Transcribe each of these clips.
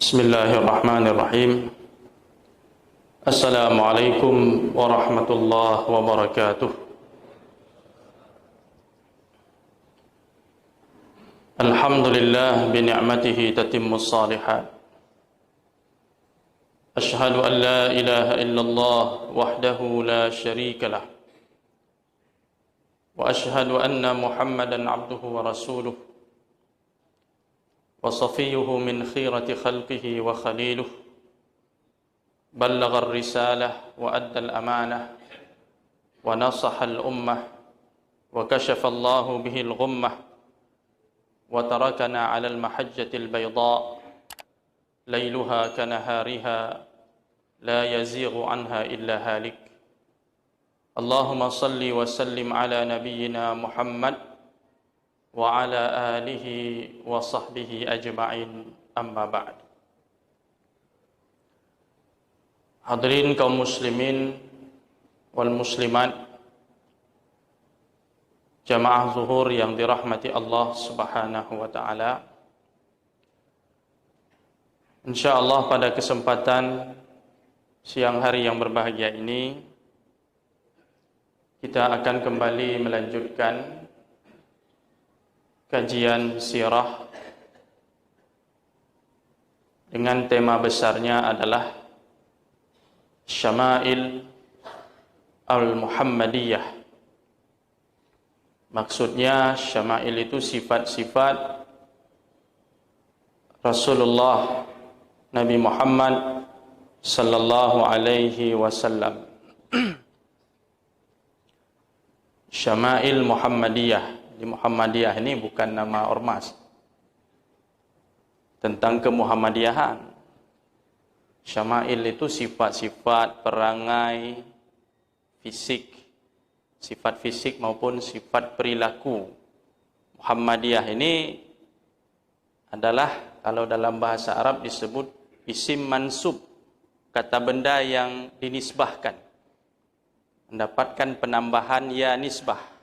Bismillahirrahmanirrahim. Assalamualaikum warahmatullahi wabarakatuh. Alhamdulillah bi ni'matihi tatimmus shalihat. Ashhadu an la ilaha illallah wahdahu la syarika lah. Wa ashhadu anna Muhammadan abduhu wa rasuluh. وصفيه من خيرة خلقه وخليله بلغ الرسالة وأدى الأمانة ونصح الأمة وكشف الله به الغمة وتركنا على المحجة البيضاء ليلها كنهارها لا يزيغ عنها إلا هالك اللهم صل وسلم على نبينا محمد wa ala alihi wa sahbihi ajma'in, amma ba'd. Hadirin kaum muslimin wal muslimat, jamaah zuhur yang dirahmati Allah Subhanahu wa taala. Insyaallah pada kesempatan siang hari yang berbahagia ini kita akan kembali melanjutkan kajian sirah dengan tema besarnya adalah Syama'il al-Muhammadiyah. Maksudnya Syama'il itu sifat-sifat Rasulullah Nabi Muhammad sallallahu alaihi wasallam. Syama'il Muhammadiyah. Di Muhammadiyah ini bukan nama ormas, tentang kemuhammadiyahan. Syama'il itu sifat-sifat perangai fisik, sifat fisik maupun sifat perilaku. Muhammadiyah ini adalah, kalau dalam bahasa Arab disebut isim mansub, kata benda yang dinisbahkan, mendapatkan penambahan ya nisbah.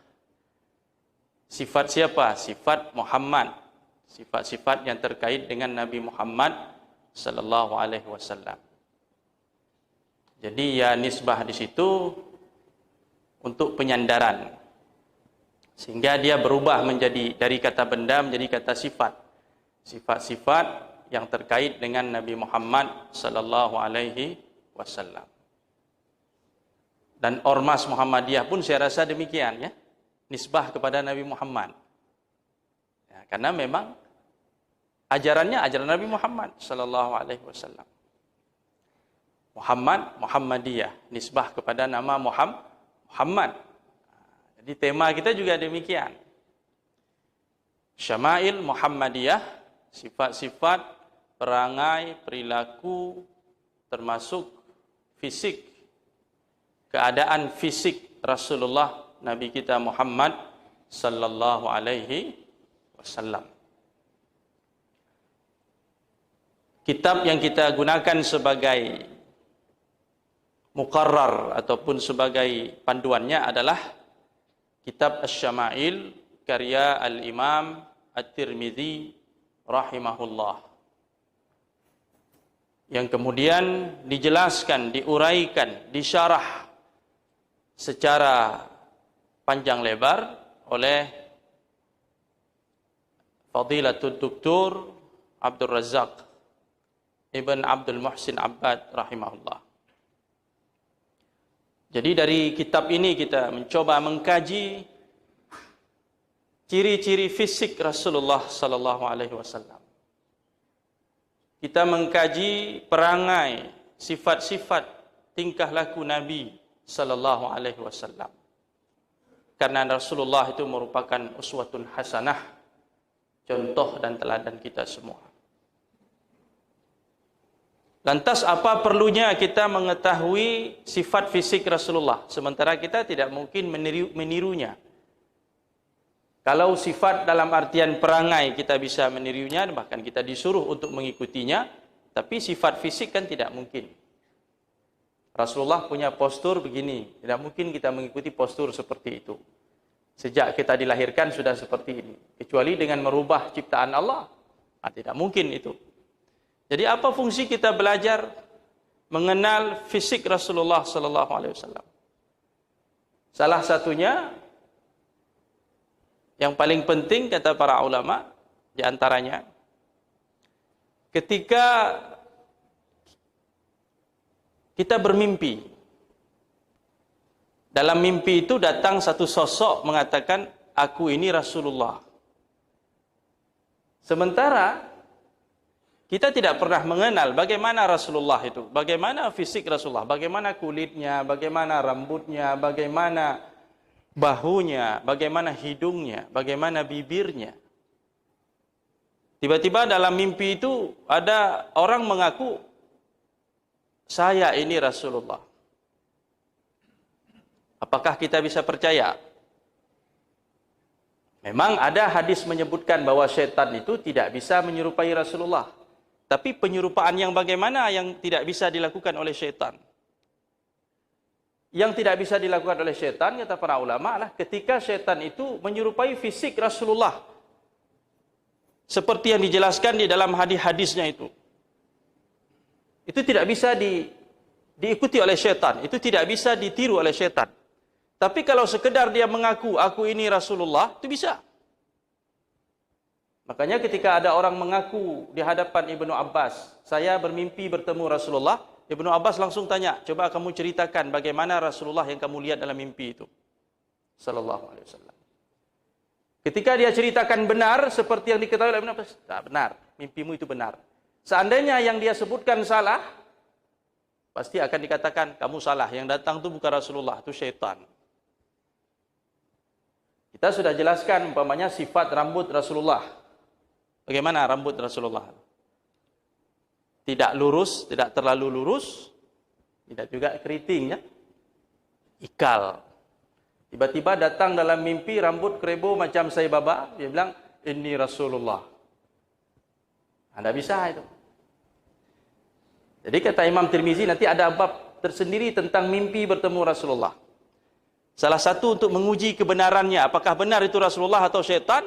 Sifat siapa? Sifat Muhammad. Sifat-sifat yang terkait dengan Nabi Muhammad sallallahu alaihi wasallam. Jadi ya nisbah di situ untuk penyandaran. Sehingga dia berubah menjadi dari kata benda menjadi kata sifat. Sifat-sifat yang terkait dengan Nabi Muhammad sallallahu alaihi wasallam. Dan ormas Muhammadiyah pun saya rasa demikian, ya. Nisbah kepada Nabi Muhammad, ya, karena memang ajarannya ajaran Nabi Muhammad sallallahu alaihi wasallam. Muhammadiyah, nisbah kepada nama Muhammad. Jadi tema kita juga demikian. Syama'il Muhammadiyah, sifat-sifat perangai, perilaku, termasuk fisik, keadaan fisik Rasulullah Nabi kita Muhammad sallallahu alaihi wasallam. Kitab yang kita gunakan sebagai muqarrar ataupun sebagai panduannya adalah kitab Asy-Syama'il karya Al-Imam At-Tirmidzi rahimahullah, yang kemudian dijelaskan, diuraikan, disyarah secara panjang lebar oleh Fadilatul Doktor Abdul Razak Ibn Abdul Muhsin Abbad rahimahullah. Jadi dari kitab ini kita mencoba mengkaji ciri-ciri fisik Rasulullah sallallahu alaihi wasallam. Kita mengkaji perangai, sifat-sifat tingkah laku Nabi sallallahu alaihi wasallam. Karena Rasulullah itu merupakan uswatun hasanah, contoh dan teladan kita semua. Lantas apa perlunya kita mengetahui sifat fisik Rasulullah, sementara kita tidak mungkin menirunya? Kalau sifat dalam artian perangai kita bisa menirunya, bahkan kita disuruh untuk mengikutinya, tapi sifat fisik kan tidak mungkin. Rasulullah punya postur begini, tidak mungkin kita mengikuti postur seperti itu. Sejak kita dilahirkan sudah seperti ini, kecuali dengan merubah ciptaan Allah, tidak mungkin itu. Jadi apa fungsi kita belajar mengenal fisik Rasulullah sallallahu alaihi wasallam? Salah satunya yang paling penting kata para ulama di antaranya ketika kita bermimpi, dalam mimpi itu datang satu sosok mengatakan, aku ini Rasulullah. Sementara kita tidak pernah mengenal bagaimana Rasulullah itu, bagaimana fisik Rasulullah, bagaimana kulitnya, bagaimana rambutnya, bagaimana bahunya, bagaimana hidungnya, bagaimana bibirnya. Tiba-tiba dalam mimpi itu ada orang mengaku, saya ini Rasulullah. Apakah kita bisa percaya? Memang ada hadis menyebutkan bahwa syaitan itu tidak bisa menyerupai Rasulullah. Tapi penyerupaan yang bagaimana yang tidak bisa dilakukan oleh syaitan? Yang tidak bisa dilakukan oleh syaitan, kata para ulama, adalah ketika syaitan itu menyerupai fisik Rasulullah. Seperti yang dijelaskan di dalam hadis-hadisnya itu. Itu tidak bisa diikuti oleh syaitan. Itu tidak bisa ditiru oleh syaitan. Tapi kalau sekedar dia mengaku, aku ini Rasulullah, itu bisa. Makanya ketika ada orang mengaku di hadapan Ibnu Abbas, saya bermimpi bertemu Rasulullah, Ibnu Abbas langsung tanya, coba kamu ceritakan bagaimana Rasulullah yang kamu lihat dalam mimpi itu. Sallallahu alaihi wasallam. Ketika dia ceritakan benar, seperti yang diketahui oleh Ibnu Abbas, tak benar, mimpimu itu benar. Seandainya yang dia sebutkan salah, pasti akan dikatakan, kamu salah, yang datang itu bukan Rasulullah, itu syaitan. Kita sudah jelaskan umpamanya sifat rambut Rasulullah. Bagaimana rambut Rasulullah? Tidak lurus, tidak terlalu lurus, tidak juga keriting, ya. Ikal. Tiba-tiba datang dalam mimpi rambut kerebo macam Sai Baba, dia bilang, ini Rasulullah. Anda bisa itu. Jadi kata Imam Tirmizi, nanti ada bab tersendiri tentang mimpi bertemu Rasulullah. Salah satu untuk menguji kebenarannya, apakah benar itu Rasulullah atau syaitan,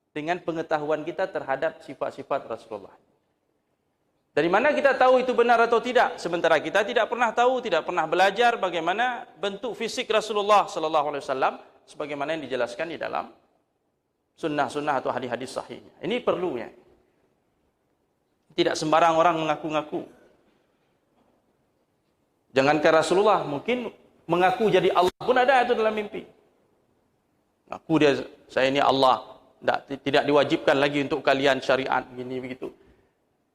dengan pengetahuan kita terhadap sifat-sifat Rasulullah. Dari mana kita tahu itu benar atau tidak? Sementara kita tidak pernah tahu, tidak pernah belajar bagaimana bentuk fisik Rasulullah sallallahu alaihi wasallam sebagaimana yang dijelaskan di dalam sunnah-sunnah atau hadis-hadis sahih. Ini perlunya. Tidak sembarang orang mengaku-ngaku. Jangankan Rasulullah, mungkin mengaku jadi Allah pun ada itu dalam mimpi. Ngaku dia, saya ini Allah. Tidak diwajibkan lagi untuk kalian syariat gini begitu.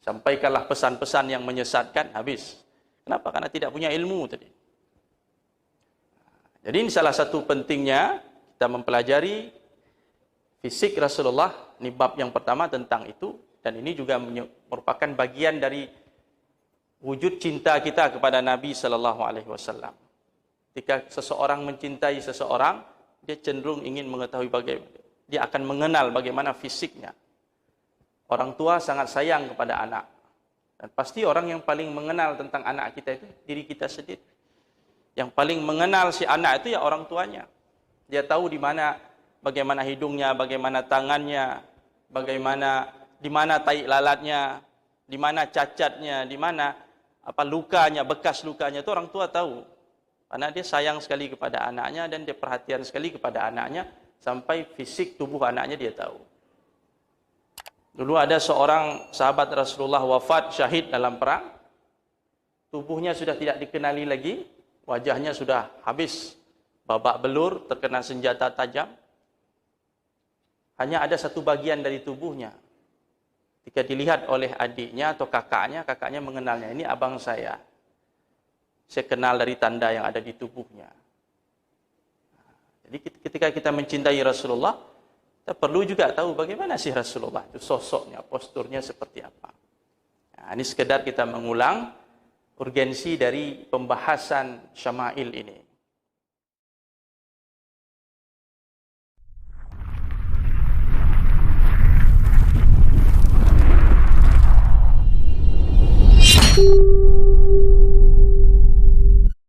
Sampaikanlah pesan-pesan yang menyesatkan, habis. Kenapa? Karena tidak punya ilmu tadi. Jadi ini salah satu pentingnya kita mempelajari fisik Rasulullah. Ini bab yang pertama tentang itu, dan ini juga merupakan bagian dari wujud cinta kita kepada Nabi sallallahu alaihi wasallam. Ketika seseorang mencintai seseorang, dia cenderung ingin mengetahui bagaimana. Dia akan mengenal bagaimana fisiknya. Orang tua sangat sayang kepada anak. Dan pasti orang yang paling mengenal tentang anak kita itu diri kita sendiri. Yang paling mengenal si anak itu ya orang tuanya. Dia tahu di mana, bagaimana hidungnya, bagaimana tangannya, bagaimana di mana tai lalatnya, di mana cacatnya, di mana apa lukanya, bekas lukanya, itu orang tua tahu. Karena dia sayang sekali kepada anaknya dan dia perhatian sekali kepada anaknya sampai fisik tubuh anaknya dia tahu. Dulu ada seorang sahabat Rasulullah wafat syahid dalam perang. Tubuhnya sudah tidak dikenali lagi, wajahnya sudah habis babak belur, terkena senjata tajam. Hanya ada satu bagian dari tubuhnya. Ketika dilihat oleh adiknya atau kakaknya, kakaknya mengenalnya, ini abang saya. Saya kenal dari tanda yang ada di tubuhnya. Jadi ketika kita mencintai Rasulullah, kita perlu juga tahu bagaimana sih Rasulullah itu sosoknya, posturnya seperti apa. Nah, ini sekedar kita mengulang urgensi dari pembahasan syama'il ini.